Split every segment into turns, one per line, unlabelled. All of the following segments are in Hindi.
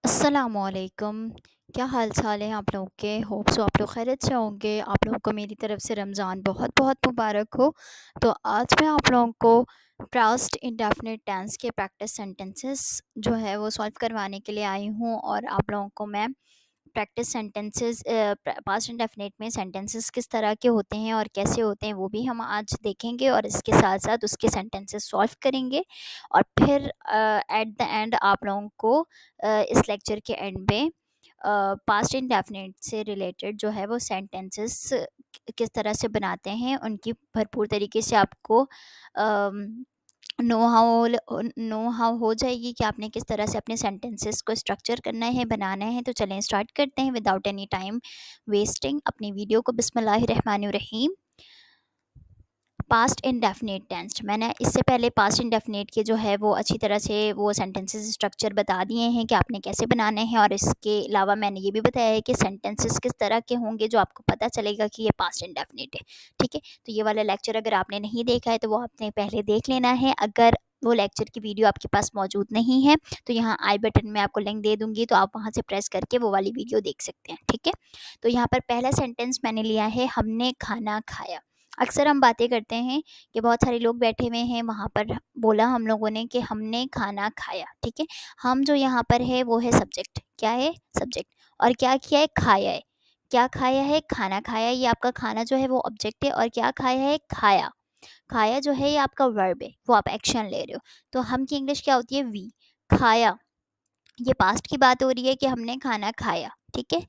अस्सलामुअलैकुम। क्या हाल चाल है आप लोगों के? होप सो आप लोग खैरियत से होंगे। आप लोगों को मेरी तरफ से रमज़ान बहुत बहुत मुबारक हो। तो आज मैं आप लोगों को पास्ट इंडेफिनिट टेंस के प्रैक्टिस सेंटेंसेस जो है वो सॉल्व करवाने के लिए आई हूँ, और आप लोगों को मैं प्रैक्टिस सेंटेंसेस पास्ट इंडेफिनिट में सेंटेंसेस किस तरह के होते हैं और कैसे होते हैं वो भी हम आज देखेंगे, और इसके साथ साथ उसके सेंटेंसेस सॉल्व करेंगे। और फिर एट द एंड आप लोगों को इस लेक्चर के एंड में पास्ट इंडेफिनिट से रिलेटेड जो है वो सेंटेंसेस किस तरह से बनाते हैं उनकी भरपूर तरीके से आपको नो हाउ हो जाएगी कि आपने किस तरह से अपने सेंटेंसेस को स्ट्रक्चर करना है, बनाना है। तो चलें स्टार्ट करते हैं विदाउट एनी टाइम वेस्टिंग अपनी वीडियो को। बिस्मिल्लाहिर्रहमानिर्रहीम। पास्ट इंडेफिनिट टेंस, मैंने इससे पहले पास्ट इंडेफिनिट के जो है वो अच्छी तरह से वो सेंटेंसेस स्ट्रक्चर बता दिए हैं कि आपने कैसे बनाने हैं, और इसके अलावा मैंने ये भी बताया है कि सेंटेंसेस किस तरह के होंगे जो आपको पता चलेगा कि ये पास्ट इंडेफिनिट है। ठीक है, तो ये वाला लेक्चर अगर आपने नहीं देखा है तो वो आपने पहले देख लेना है। अगर वो लेक्चर की वीडियो आपके पास मौजूद नहीं है तो यहाँ आई बटन में आपको लिंक दे दूंगी, तो आप वहाँ से प्रेस करके वो वाली वीडियो देख सकते हैं। ठीक है, तो यहाँ पर पहला सेंटेंस मैंने लिया है, हमने खाना खाया। अक्सर हम बातें करते हैं कि बहुत सारे लोग बैठे हुए हैं, वहाँ पर बोला हम लोगों ने कि हमने खाना खाया। ठीक है, हम जो यहाँ पर है वो है सब्जेक्ट। क्या है? सब्जेक्ट। और क्या किया है? खाया है। क्या खाया है? खाना खाया। ये आपका खाना जो है वो ऑब्जेक्ट है, और क्या खाया है? खाया। खाया जो है ये आपका वर्ब है, वो आप एक्शन ले रहे हो। तो हम की इंग्लिश क्या होती है? वी। खाया, ये पास्ट की बात हो रही है कि हमने खाना खाया। ठीक है,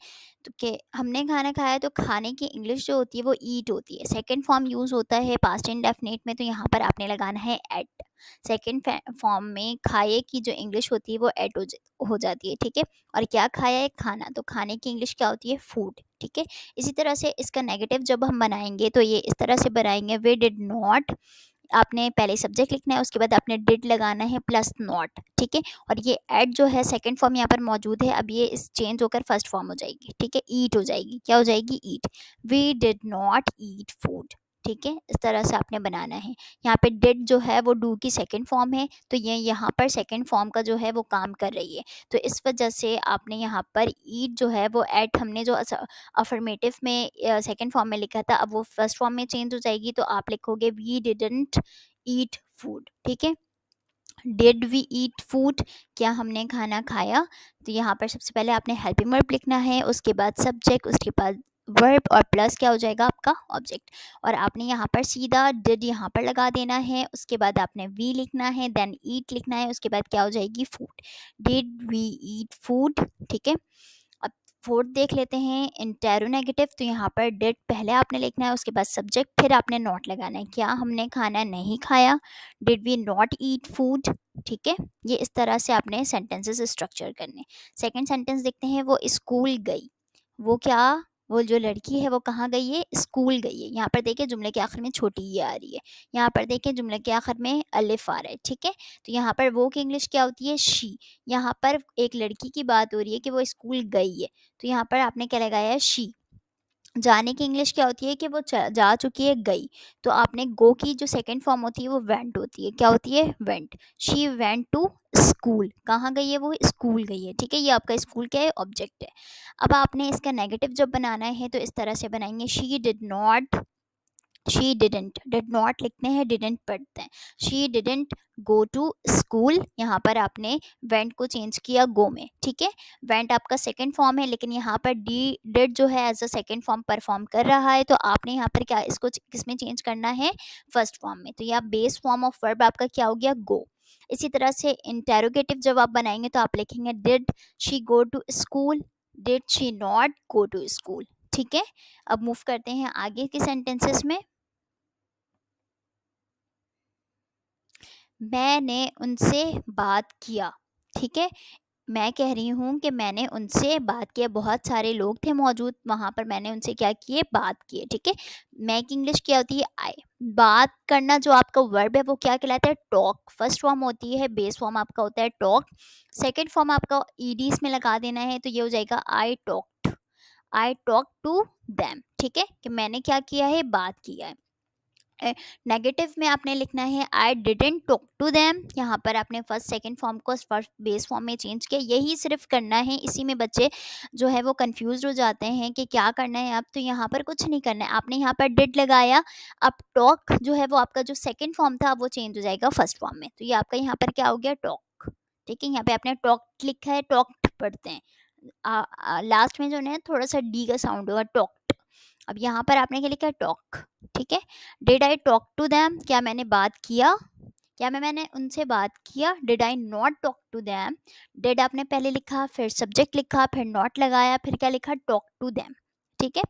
तो कि हमने खाना खाया, तो खाने की इंग्लिश जो होती है वो ईट होती है। सेकंड फॉर्म यूज़ होता है पास्ट इंडेफिनिट में, तो यहाँ पर आपने लगाना है एट। सेकंड फॉर्म में खाए की जो इंग्लिश होती है वो एट हो जाती है। ठीक है, और क्या खाया है? खाना। तो खाने की इंग्लिश क्या होती है? फूड। ठीक है, इसी तरह से इसका नेगेटिव जब हम बनाएंगे तो ये इस तरह से बनाएंगे, वे डिड नॉट। आपने पहले सब्जेक्ट लिखना है, उसके बाद आपने डिड लगाना है प्लस नॉट। ठीक है, और ये एट जो है सेकंड फॉर्म यहाँ पर मौजूद है, अब ये इस चेंज होकर फर्स्ट फॉर्म हो जाएगी। ठीक है, ईट हो जाएगी। क्या हो जाएगी? Eat. We did not eat food. ठीक है, इस तरह से आपने बनाना है। यहाँ पे डिड जो है वो डू की सेकंड फॉर्म है, तो ये यहाँ पर सेकंड फॉर्म का जो है वो काम कर रही है। तो इस वजह से आपने यहाँ पर ईट जो है वो एट हमने जो अफर्मेटिव में सेकंड फॉर्म में लिखा था, अब वो फर्स्ट फॉर्म में चेंज हो जाएगी, तो आप लिखोगे वी डिडंट ईट फूड। ठीक है, डिड वी ईट फूड, क्या हमने खाना खाया। तो यहाँ पर सबसे पहले आपने हेल्पिंग वर्ब लिखना है, उसके बाद सब्जेक्ट, उसके बाद वर्ब, और प्लस क्या हो जाएगा? आपका ऑब्जेक्ट। और आपने यहाँ पर सीधा डिड यहाँ पर लगा देना है, उसके बाद आपने वी लिखना है, देन ईट लिखना है, उसके बाद क्या हो जाएगी? Food. Did we eat food. ठीक है, अब फोर्थ देख लेते हैं, इंटेरोनेगेटिव। तो यहाँ पर डिड पहले आपने लिखना है, उसके बाद सब्जेक्ट, फिर आपने नॉट लगाना है। क्या हमने खाना नहीं खाया? Did we not eat food. ठीक है, ये इस तरह से आपने सेंटेंसेस स्ट्रक्चर करने। सेकंड सेंटेंस देखते हैं, वो स्कूल गई। वो क्या? वो जो लड़की है वो कहाँ गई है? स्कूल गई है। यहाँ पर देखिए जुमले के आखिर में छोटी ये आ रही है, यहाँ पर देखिए जुमले के आखिर में अलिफ आ रहा है। ठीक है, तो यहाँ पर वो की इंग्लिश क्या होती है? शी। यहाँ पर एक लड़की की बात हो रही है कि वो स्कूल गई है, तो यहाँ पर आपने क्या लगाया है? शी। जाने की इंग्लिश क्या होती है? कि वो जा चुकी है, गई। तो आपने गो की जो सेकंड फॉर्म होती है वो वेंट होती है। क्या होती है? Went. She went to school. कहाँ गई है? वो स्कूल गई है। ठीक है, ये आपका स्कूल क्या है? ऑब्जेक्ट है। अब आपने इसका नेगेटिव जब बनाना है तो इस तरह से बनाएंगे, she did not. She didn't, did not लिखते हैं, डिडेंट पढ़ते हैं। She didn't go to school, यहाँ पर आपने वेंट को चेंज किया गो में। ठीक है, वेंट आपका सेकंड फॉर्म है, लेकिन यहाँ पर डी डिड जो है as a second form perform कर रहा है, तो आपने यहाँ पर क्या इसको किस में चेंज करना है? फर्स्ट फॉर्म में। तो यह बेस फॉर्म ऑफ वर्ब आपका क्या हो गया? गो। इसी तरह से इंटेरोगेटिव जब आप बनाएंगे तो आप लिखेंगे, did she go to school, did she not go to school. ठीक है, अब मूव करते हैं आगे के सेंटेंसेस में। मैंने उनसे बात किया। ठीक है, मैं कह रही हूँ कि मैंने उनसे बात किया, बहुत सारे लोग थे मौजूद वहाँ पर, मैंने उनसे क्या किए? बात किए। ठीक है, मैं की इंग्लिश क्या होती है? आई। बात करना जो आपका वर्ब है वो क्या कहलाता है? टॉक। फर्स्ट फॉर्म होती है, बेस फॉर्म आपका होता है टॉक। सेकंड फॉर्म आपका ईडी इसमें लगा देना है, तो ये हो जाएगा आई टॉक टू देम। ठीक है, कि मैंने क्या किया है? बात किया है। नेगेटिव में आपने लिखना है I didn't talk to them. यहाँ पर आपने फर्स्ट सेकंड फॉर्म को फर्स्ट बेस फॉर्म में चेंज किया, यही सिर्फ करना है। इसी में बच्चे जो है वो कंफ्यूज हो जाते हैं कि क्या करना है अब। तो यहाँ पर कुछ नहीं करना है, आपने यहाँ पर डिड लगाया। अब टॉक जो है वो आपका जो सेकंड फॉर्म था वो चेंज हो जाएगा फर्स्ट फॉर्म में। तो ये आपका यहाँ पर क्या हो गया, टॉक। ठीक है, यहाँ पे आपने टॉक लिखा है, टॉक्ड पढ़ते हैं। लास्ट में जो है थोड़ा सा डी का साउंड होगा, टॉक्ड। अब यहाँ पर आपने क्या लिखा है, टॉक। ठीक है, did I talk to them, क्या मैंने बात किया, क्या मैंने उनसे बात किया। Did I not talk to them, did आपने पहले लिखा, फिर सब्जेक्ट लिखा, फिर नॉट लगाया, फिर क्या लिखा, टॉक टू दैम। ठीक है,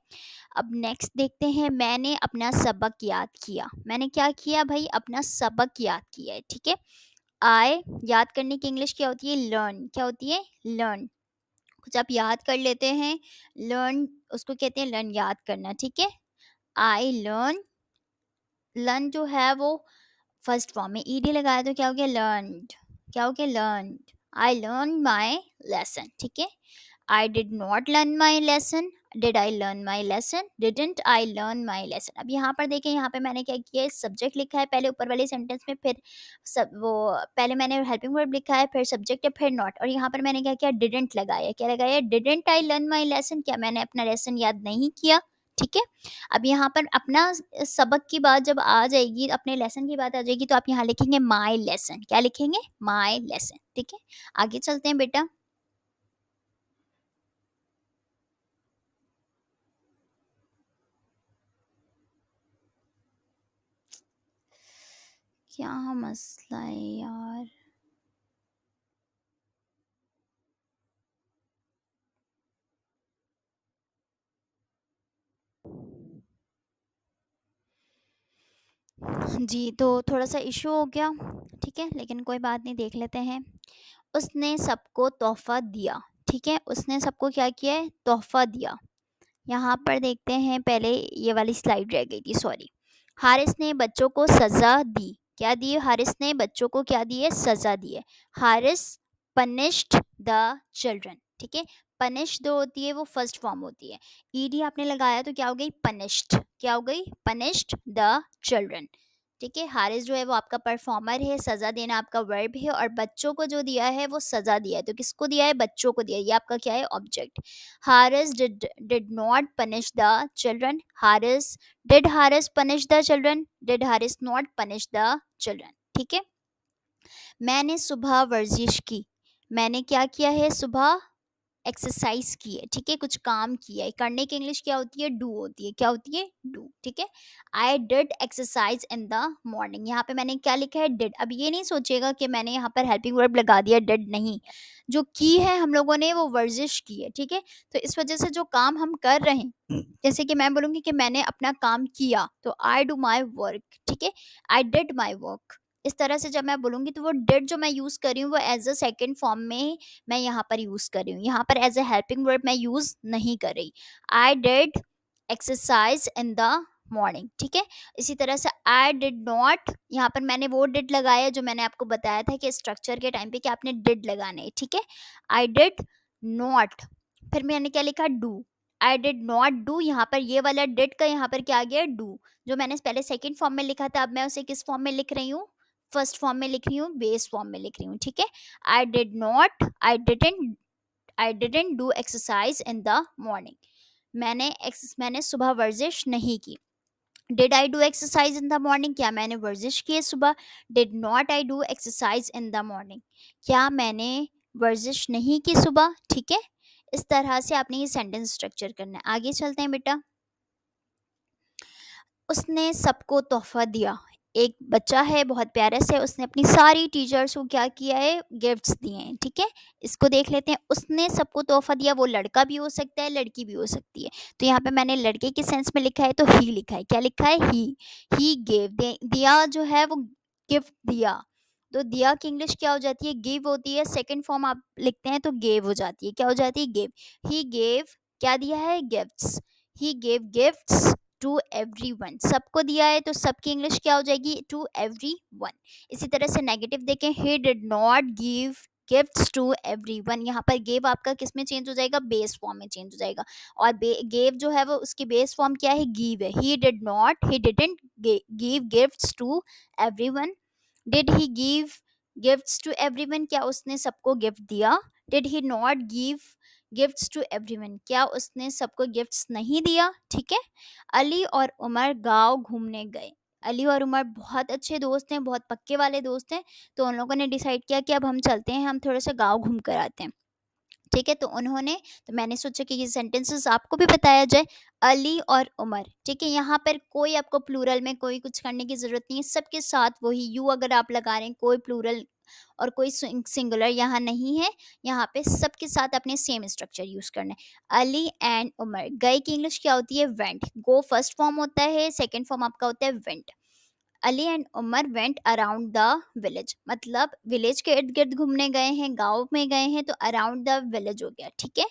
अब नेक्स्ट देखते हैं, मैंने अपना सबक याद किया। मैंने क्या किया भाई, अपना सबक याद किया है। ठीक है, आई याद करने की इंग्लिश क्या होती है, लर्न। क्या होती है, लर्न। कुछ आप याद कर लेते हैं, लर्न उसको कहते हैं लर्न, याद करना। ठीक है, आई लर्न, लर्न जो है वो फर्स्ट फॉर्म में ईडी लगाया तो क्या हो गया, लर्नड। क्या हो गया, learned. I learn my lesson. ठीक है, I did not learn my lesson, did I learn my lesson, didn't I learn my lesson. अब यहाँ पर देखें, यहाँ पे मैंने क्या किया, सब्जेक्ट लिखा है पहले ऊपर वाले सेंटेंस में, फिर सब वो पहले मैंने हेल्पिंग वर्ब लिखा है, फिर सब्जेक्ट है, फिर नॉट। और यहाँ पर मैंने क्या किया, डिडंट लगाया। क्या लगाया, didn't I learn my lesson, क्या मैंने अपना लेसन याद नहीं किया। ठीक है, अब यहाँ पर अपना सबक की बात जब आ जाएगी, अपने लेसन की बात आ जाएगी, तो आप यहाँ लिखेंगे माई लेसन। क्या लिखेंगे, माई लेसन। ठीक है, आगे चलते हैं बेटा। क्या मसला है यार, जी तो थोड़ा सा इशू हो गया। ठीक है, लेकिन कोई बात नहीं, देख लेते हैं। उसने सबको तोहफा दिया। ठीक है, उसने सबको क्या किया है, तोहफा दिया। यहाँ पर देखते हैं, पहले ये वाली स्लाइड रह गई थी, सॉरी। हारिस ने बच्चों को सज़ा दी। क्या दी, हारिस ने बच्चों को क्या दी है, सज़ा दी है। Haris punished the children. ठीक है, पनिश जो होती है वो फर्स्ट फॉर्म होती है, ईडी आपने लगाया तो क्या हो गई, पनिश्ड। क्या हो गई, पनिश्ड द चिल्ड्रन। ठीक है, हारिस जो है वो आपका परफॉर्मर है, सज़ा देना आपका वर्ब है, और बच्चों को जो दिया है वो सज़ा दिया है। तो किसको दिया है, बच्चों को दिया है, ये आपका क्या है, object. Haris did not punish the children. Did Haris punish the children? Did Haris not punish the children? ठीक है, मैंने सुबह वर्जिश की। मैंने क्या किया है, सुबह एक्सरसाइज की है। ठीक है, कुछ काम किया है। करने की इंग्लिश क्या होती है, डू होती है। क्या होती है, डू। ठीक है, I did exercise in the morning. यहाँ पे मैंने क्या लिखा है, डिड। अब ये नहीं सोचेगा कि मैंने यहाँ पर हेल्पिंग वर्ब लगा दिया, डिड नहीं। जो की है हम लोगों ने वो वर्जिश की है। ठीक है, तो इस वजह से जो काम हम कर रहे हैं, जैसे कि मैं बोलूँगी कि मैंने अपना काम किया, तो आई डू माई वर्क। ठीक है, आई डिड माई वर्क। इस तरह से जब मैं बोलूँगी तो वो डिड जो मैं यूज़ कर रही हूँ वो एज अ सेकेंड फॉर्म में मैं यहाँ पर यूज़ कर रही हूँ। यहाँ पर एज ए हेल्पिंग वर्ब मैं यूज़ नहीं कर रही। I did exercise in the morning. ठीक है, इसी तरह से आई डिड नॉट, यहाँ पर मैंने वो डिड लगाया जो मैंने आपको बताया था कि स्ट्रक्चर के टाइम पे कि आपने डिड लगाने हैं। ठीक है, आई डिड नॉट, फिर मैंने क्या लिखा, do. I did not do, यहाँ पर ये वाला डिड का यहाँ पर क्या आ गया, डू। जो मैंने पहले सेकेंड फॉर्म में लिखा था, अब मैं उसे किस फॉर्म में लिख रही हूँ, फर्स्ट फॉर्म में लिख रही हूँ, बेस फॉर्म में लिख रही हूँ। ठीक है, I did not, I didn't do exercise in the morning. मैंने सुबह वर्जिश नहीं की। Did I do exercise in the morning, क्या मैंने वर्जिश की है सुबह। Did not I do exercise in the morning, क्या मैंने वर्जिश नहीं की सुबह। ठीक है, इस तरह से आपने ये सेंटेंस स्ट्रक्चर करना है। आगे चलते हैं बेटा। उसने सबको तोहफा दिया। एक बच्चा है बहुत प्यारा से, उसने अपनी सारी टीचर्स को क्या किया है, गिफ्ट्स दिए हैं। ठीक है, इसको देख लेते हैं। उसने सबको तोहफा दिया, वो लड़का भी हो सकता है, लड़की भी हो सकती है। तो यहाँ पे मैंने लड़के के सेंस में लिखा है तो ही लिखा है। क्या लिखा है, ही गेव। दिया जो है वो गिफ्ट दिया। तो दिया की इंग्लिश क्या हो जाती है, गिव होती है। सेकंड फॉर्म आप लिखते हैं तो गेव हो जाती है। क्या हो जाती है, गेव। ही गेव, क्या दिया है, gifts. He gave gifts to everyone, सबको दिया है तो सबकी इंग्लिश क्या हो जाएगी, टू एवरी वन। इसी तरह से नेगेटिव देखें, he did not give gifts to everyone. यहाँ पर गिव आपका किस में चेंज हो जाएगा, बेस फॉर्म में चेंज हो जाएगा। और गिव जो है वो उसकी बेस फॉर्म क्या है, गिव है। He didn't give gifts to everyone. Did he give gifts to everyone, क्या उसने सबको गिफ्ट दिया। Did he not give gifts to everyone, क्या उसने सबको गिफ्ट्स नहीं दिया। ठीक है। अली और उमर गांव घूमने गए। अली और उमर बहुत अच्छे दोस्त हैं, बहुत पक्के वाले दोस्त हैं। तो उन लोगों ने डिसाइड किया कि अब हम चलते हैं, हम थोड़ा सा गांव घूम कर आते हैं। ठीक है। तो मैंने सोचा कि ये सेंटेंसेस आपको भी बताया जाए। अली और उमर। ठीक है। यहाँ पर कोई आपको प्लूरल में कोई कुछ करने की ज़रूरत नहीं है, सबके साथ वही यू अगर आप लगा रहे हैं, कोई प्लूरल और कोई सिंगुलर यहाँ नहीं है। यहाँ पे सबके साथ अपने सेम स्ट्रक्चर यूज़ करना है। अली एंड उमर। गए की इंग्लिश क्या होती है, वेंट। गो फर्स्ट फॉर्म होता है, सेकंड फॉर्म आपका होता है went. Ali and Umar went around the village, मतलब विलेज के इर्द गिर्द घूमने गए हैं, गांव में गए हैं, तो अराउंड द विलेज हो गया। ठीक है।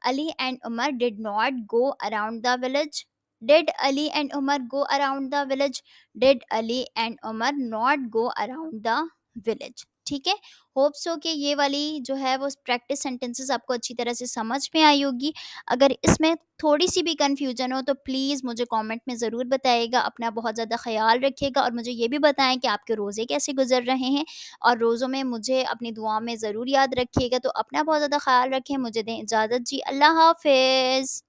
Ali and Umar did not go around the village. Did Ali and Umar go around the village. Did Ali and Umar not go around the village. ठीक है। होप सो कि ये वाली जो है वो प्रैक्टिस सेंटेंसेस आपको अच्छी तरह से समझ में आई होगी। अगर इसमें थोड़ी सी भी कन्फ्यूजन हो तो प्लीज़ मुझे कमेंट में ज़रूर बताइएगा। अपना बहुत ज़्यादा ख़्याल रखिएगा और मुझे ये भी बताएं कि आपके रोज़े कैसे गुजर रहे हैं। और रोज़ों में मुझे अपनी दुआ में ज़रूर याद रखिएगा। तो अपना बहुत ज़्यादा ख़्याल रखें। मुझे दें इजाज़त जी। अल्लाह हाफ़िज़।